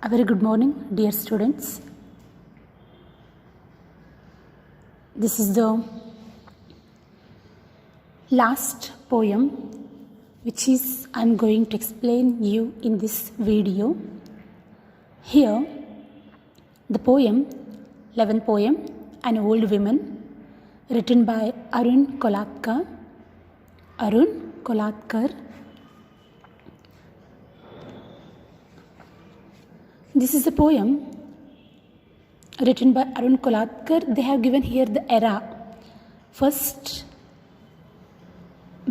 A very good morning, dear students. This is the last poem which is I am going to explain you in this video. Here, the poem, 11th poem, An Old Woman, written by Arun Kolatkar. Arun Kolatkar. This is a poem written by Arun Kolatkar. They have given here the era. First,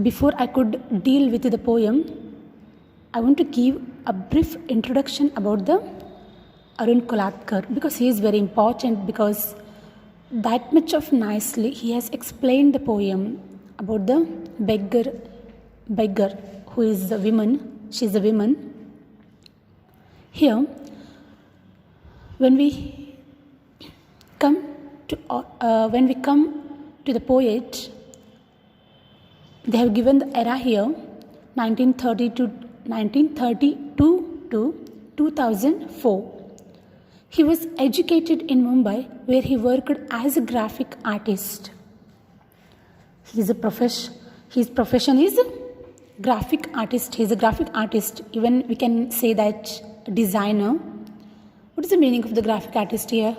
before I could deal with the poem, I want to give a brief introduction about the Arun Kolatkar because he is very important, because that much of nicely he has explained the poem about the beggar who is the woman. She is a woman. Here, when we come to the poet, they have given the era here 1932 to 2004. He was educated in Mumbai, where he worked as a graphic artist. His profession is graphic artist. He is a graphic artist. Even we can say that designer. What is the meaning of the graphic artist here?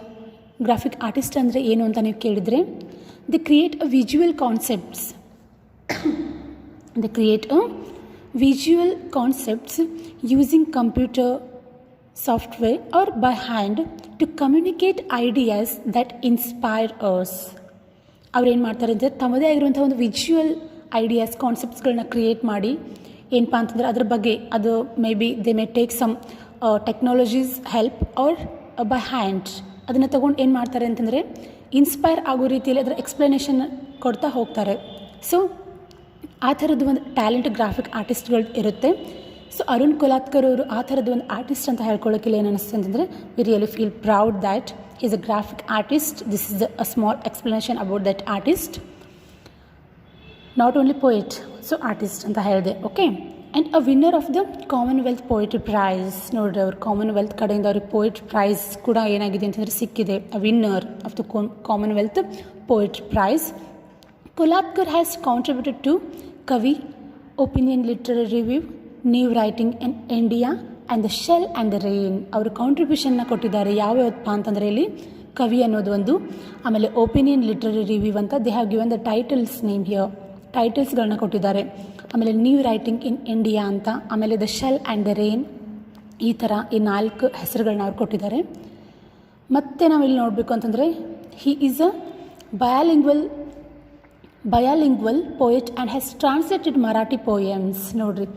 Graphic artist andre ಏನು ಅಂತ ನೀವು ಕೇಳಿದ್ರೆ, they create a visual concepts. They create a visual concepts using computer software or by hand to communicate ideas that inspire us. ಅವ್ರು ಏನು ಮಾಡ್ತಾರೆ ಅಂದರೆ ತಮ್ಮದೇ ಆಗಿರುವಂಥ ಒಂದು ವಿಜುವಲ್ ಐಡಿಯಾಸ್ ಕಾನ್ಸೆಪ್ಟ್ಸ್ಗಳನ್ನ ಕ್ರಿಯೇಟ್ ಮಾಡಿ ಏನಪ್ಪ ಅಂತಂದರೆ ಅದ್ರ ಬಗ್ಗೆ ಅದು may be they may take some technologies help or by hand ಅದನ್ನು ತೊಗೊಂಡು ಏನು ಮಾಡ್ತಾರೆ ಅಂತಂದರೆ ಇನ್ಸ್ಪೈರ್ ಆಗೋ ರೀತಿಯಲ್ಲಿ ಅದರ ಎಕ್ಸ್ಪ್ಲನೇಷನ್ ಕೊಡ್ತಾ ಹೋಗ್ತಾರೆ. ಸೊ ಆ ಥರದ್ದು ಒಂದು ಟ್ಯಾಲೆಂಟ್ ಗ್ರಾಫಿಕ್ ಆರ್ಟಿಸ್ಟ್ಗಳು ಇರುತ್ತೆ. ಸೊ ಅರುಣ್ ಕೊಲಾತ್ಕರ್ ಅವರು ಆ ಥರದ್ದು ಒಂದು ಆರ್ಟಿಸ್ಟ್ ಅಂತ ಹೇಳ್ಕೊಳ್ಳೋಕ್ಕಿಲ್ಲ. ಏನು ಅನಿಸುತ್ತೆ ಅಂತಂದರೆ we really feel proud that he is a graphic artist. This is a small explanation about that artist. Not only poet, so artist anta helide. Okay, and a winner of the Commonwealth Poetry Prize. Nodri avaru Commonwealth kadeyinda avaru Poetry Prize kuda enagide antandre sikkide. A winner of the Commonwealth Poetry Prize. Kolatkar has contributed to Kavi, Opinion Literary Review, New Writing in India and the Shell and the Rain. ಅವರು ಕಾಂಟ್ರಿಬ್ಯೂಷನ್ನ ಕೊಟ್ಟಿದ್ದಾರೆ. ಯಾವ್ಯಾವಪ್ಪ ಅಂತಂದರೆ ಇಲ್ಲಿ ಕವಿ ಅನ್ನೋದು ಒಂದು, ಆಮೇಲೆ opinion literary review ಅಂತ they have given the titles name here. ಟೈಟಲ್ಸ್ಗಳನ್ನ ಕೊಟ್ಟಿದ್ದಾರೆ. ಆಮೇಲೆ ನ್ಯೂ ರೈಟಿಂಗ್ ಇನ್ ಇಂಡಿಯಾ ಅಂತ, ಆಮೇಲೆ the shell and the rain, ಈ ಥರ ಈ 4 ಹೆಸರುಗಳನ್ನ ಅವ್ರು ಕೊಟ್ಟಿದ್ದಾರೆ. ಮತ್ತು ನಾವಿಲ್ಲಿ ನೋಡಬೇಕು ಅಂತಂದರೆ he is a bilingual poet and has translated Marathi poems. ನೋಡ್ರಿ,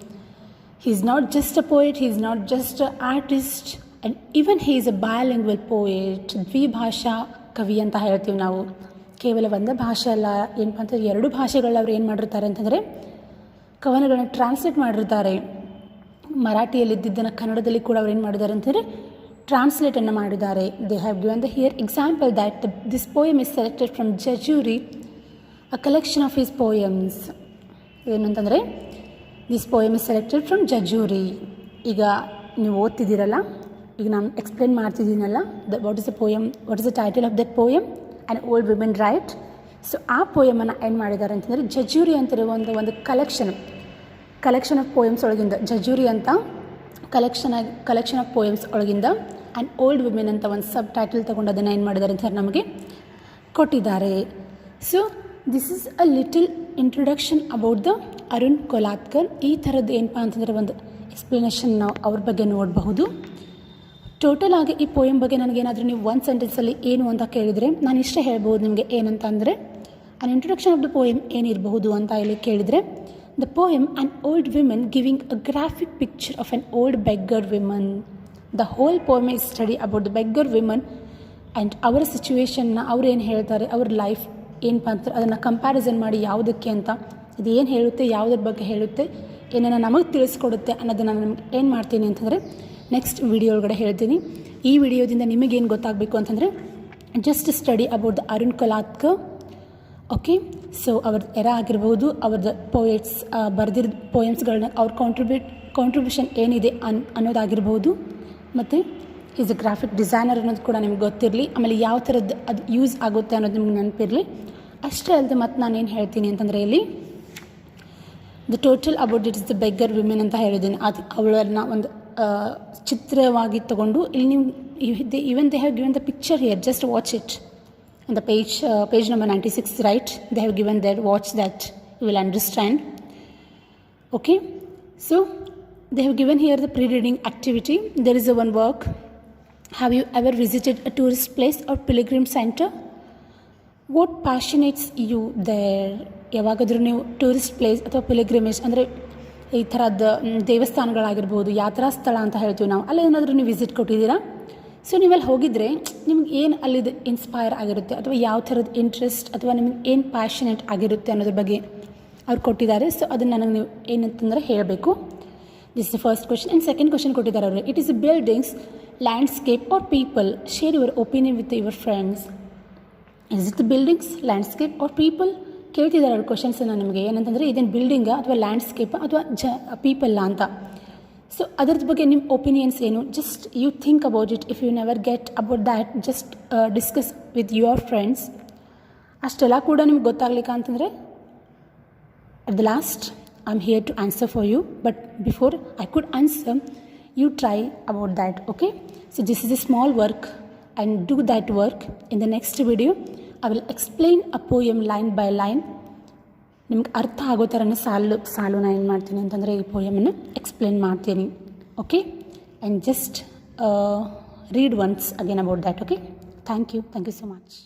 he is not just a poet, he is not just an artist, and even he is a bilingual poet. ದ್ವಿಭಾಷಾ ಕವಿ ಅಂತ ಹೇಳ್ತೀವಿ ನಾವು. ಕೇವಲ ಒಂದೇ ಭಾಷೆ ಅಲ್ಲ, ಏನಪ್ಪ ಅಂತಂದರೆ 2 ಭಾಷೆಗಳನ್ನ ಅವ್ರು ಏನು ಮಾಡಿರ್ತಾರೆ ಅಂತಂದರೆ ಕವನಗಳನ್ನ ಟ್ರಾನ್ಸ್ಲೇಟ್ ಮಾಡಿರ್ತಾರೆ. ಮರಾಠಿಯಲ್ಲಿ ಇದ್ದಿದ್ದನ್ನು ಕನ್ನಡದಲ್ಲಿ ಕೂಡ ಅವ್ರು ಏನು ಮಾಡಿದ್ದಾರೆ ಅಂತಂದರೆ ಟ್ರಾನ್ಸ್ಲೇಟನ್ನು ಮಾಡಿದ್ದಾರೆ. They have given the here example that this poem is selected from Jejuri, a collection of his poems. ಏನಂತಂದರೆ this poem is selected from Jejuri. ಈಗ ನೀವು ಓದ್ತಿದ್ದೀರಲ್ಲ, ಈಗ ನಾನು ಎಕ್ಸ್ಪ್ಲೇನ್ ಮಾಡ್ತಿದ್ದೀನಲ್ಲ, what is the title of that poem, an old women right. So ಆ ಪೋಯಮನ್ನು ಏನು ಮಾಡಿದ್ದಾರೆ ಅಂತಂದರೆ ಜಜೂರಿ ಅಂತಿರುವ ಒಂದು ಕಲೆಕ್ಷನ್ ಆಫ್ ಪೋಯಮ್ಸ್ ಒಳಗಿಂದ, ಜಜೂರಿ ಅಂತ ಕಲೆಕ್ಷನ್ ಆಫ್ ಪೋಯಮ್ಸ್ ಒಳಗಿಂದ ಆ್ಯಂಡ್ ಓಲ್ಡ್ ವಿಮೆನ್ ಅಂತ ಒಂದು ಸಬ್ ಟೈಟಲ್ ತೊಗೊಂಡು ಅದನ್ನು ಏನು ಮಾಡಿದ್ದಾರೆ ಅಂತ ನಮಗೆ ಕೊಟ್ಟಿದ್ದಾರೆ. So this is a little introduction about the Arun Kolatkar. ಈ ಥರದ್ದು ಏನಪ್ಪ ಅಂತಂದರೆ ಒಂದು ಎಕ್ಸ್ಪ್ಲನೇಷನ್ ನಾವು ಅವ್ರ ಬಗ್ಗೆ ನೋಡಬಹುದು. ಟೋಟಲ್ ಆಗಿ ಈ ಪೋಯಮ್ ಬಗ್ಗೆ ನನಗೇನಾದರೂ ನೀವು ಒಂದು ಸೆಂಟೆನ್ಸಲ್ಲಿ ಏನು ಅಂತ ಕೇಳಿದರೆ ನಾನು ಇಷ್ಟೇ ಹೇಳ್ಬೋದು ನಿಮಗೆ. ಏನಂತ ಅಂದರೆ ಅನ್ ಇಂಟ್ರೊಡಕ್ಷನ್ ಆಫ್ ದ ಪೋಯಮ್ ಏನಿರಬಹುದು ಅಂತ ಇಲ್ಲಿ ಕೇಳಿದರೆ, the poem an old women giving a graphic picture of on old beggar women. The whole poem is study about the beggar women and ಅವರ ಸಿಚುವೇಶನ್ನ ಅವ್ರು ಏನು ಹೇಳ್ತಾರೆ, ಅವ್ರ ಲೈಫ್ ಏನಪ್ಪ ಅಂತ ಅದನ್ನು ಕಂಪ್ಯಾರಿಸನ್ ಮಾಡಿ ಯಾವುದಕ್ಕೆ ಅಂತ, ಇದು ಏನು ಹೇಳುತ್ತೆ, ಯಾವುದ್ರ ಬಗ್ಗೆ ಹೇಳುತ್ತೆ, ಏನನ್ನು ನಮಗೆ ತಿಳಿಸ್ಕೊಡುತ್ತೆ ಅನ್ನೋದನ್ನು ನಾನು ನಿಮ್ಗೆ ಏನು ಮಾಡ್ತೀನಿ ಅಂತಂದರೆ ನೆಕ್ಸ್ಟ್ ವಿಡಿಯೋ ಒಳಗಡೆ ಹೇಳ್ತೀನಿ. ಈ ವಿಡಿಯೋದಿಂದ ನಿಮಗೇನು ಗೊತ್ತಾಗಬೇಕು ಅಂತಂದರೆ just study about the Arun Kolatkar. Okay, so ಅವ್ರ ಎರ ಆಗಿರ್ಬೋದು, ಅವ್ರದ್ದು ಪೋಯೆಟ್ಸ್ ಬರೆದಿರೋ ಪೋಯಮ್ಸ್ಗಳನ್ನ ಅವ್ರ ಕಾಂಟ್ರಿಬ್ಯೂಷನ್ ಏನಿದೆ ಅನ್ನೋದಾಗಿರ್ಬೋದು, ಮತ್ತು ಈಸ್ ಎ ಗ್ರಾಫಿಕ್ ಡಿಸೈನರ್ ಅನ್ನೋದು ಕೂಡ ನಿಮ್ಗೆ ಗೊತ್ತಿರಲಿ. ಆಮೇಲೆ ಯಾವ ಥರದ್ದು ಅದು ಯೂಸ್ ಆಗುತ್ತೆ ಅನ್ನೋದು ನಿಮ್ಗೆ ನೆನಪಿರಲಿ. ಅಷ್ಟೇ ಅಲ್ಲದೆ ಮತ್ತು ನಾನೇನು ಹೇಳ್ತೀನಿ ಅಂತಂದರೆ ಇಲ್ಲಿ the total about it is the beggar women ಅಂತ ಹೇಳಿದ್ದೀನಿ. ಅದು ಅವಳನ್ನು ಒಂದು ಚಿತ್ರವಾಗಿ ತಗೊಂಡು ಇಲ್ಲಿ ನೀವು even they have given the picture here, just watch it on the page number 96, right? They have given there, watch that, you will understand. Okay, so they have given here the pre-reading activity. There is a one work. Have you ever visited a tourist place or pilgrim center? What passionates you there? ಯಾವಾಗಾದರೂ ನೀವು tourist place ಅಥವಾ pilgrimage ಅಂದರೆ ಈ ಥರದ ದೇವಸ್ಥಾನಗಳಾಗಿರ್ಬೋದು, ಯಾತ್ರಾ ಸ್ಥಳ ಅಂತ ಹೇಳ್ತೀವಿ ನಾವು, ಅಲ್ಲಿ ಏನಾದರೂ ನೀವು ವಿಸಿಟ್ ಕೊಟ್ಟಿದ್ದೀರಾ? ಸೊ ನೀವಲ್ಲಿ ಹೋಗಿದ್ರೆ ನಿಮ್ಗೆ ಏನು ಅಲ್ಲಿದು ಇನ್ಸ್ಪೈರ್ ಆಗಿರುತ್ತೆ ಅಥವಾ ಯಾವ ಥರದ ಇಂಟ್ರೆಸ್ಟ್ ಅಥವಾ ನಿಮ್ಗೆ ಏನು ಪ್ಯಾಷನೇಟ್ ಆಗಿರುತ್ತೆ ಅನ್ನೋದ್ರ ಬಗ್ಗೆ ಅವ್ರು ಕೊಟ್ಟಿದ್ದಾರೆ. ಸೊ ಅದನ್ನು ನನಗೆ ನೀವು ಏನಂತಂದರೆ ಹೇಳಬೇಕು. This is the first question. And second question ಕೊಟ್ಟಿದ್ದಾರೆ ಅವರು, it is buildings, landscape are people, share your opinion with your friends. Is it the buildings, landscape are people? ಕೇಳ್ತಿದ್ದಾರೆ ಅವ್ರ ಕ್ವೆಶನ್ಸನ್ನು ನಿಮಗೆ, ಏನಂತಂದರೆ ಇದೇನು ಬಿಲ್ಡಿಂಗಾ ಅಥವಾ ಲ್ಯಾಂಡ್ಸ್ಕೇಪ್ ಅಥವಾ ಪೀಪಲ್ಲ ಅಂತ. ಸೊ ಅದ್ರದ್ದು ಬಗ್ಗೆ ನಿಮ್ಮ ಒಪಿನಿಯನ್ಸ್ ಏನು? Just you think about it. If you never get about that, just discuss with your friends. ಅಷ್ಟೆಲ್ಲ ಕೂಡ ನಿಮ್ಗೆ ಗೊತ್ತಾಗ್ಲಿಕ್ಕೆ ಅಂತಂದರೆ at the last I am here to answer for you. But before I could answer, you try about that. Okay, so this is a small work and do that work. In the next video I will explain a poem line by line. ನಿಮ್ಗೆ ಅರ್ಥ ಆಗೋ ಥರನೇ ಸಾಲು ನಾನು ಏನು ಮಾಡ್ತೀನಿ ಅಂತಂದರೆ ಈ ಪೋಯಮನ್ನು ಎಕ್ಸ್ಪ್ಲೇನ್ ಮಾಡ್ತೀನಿ. Okay, and just read once again about that. Okay, thank you so much.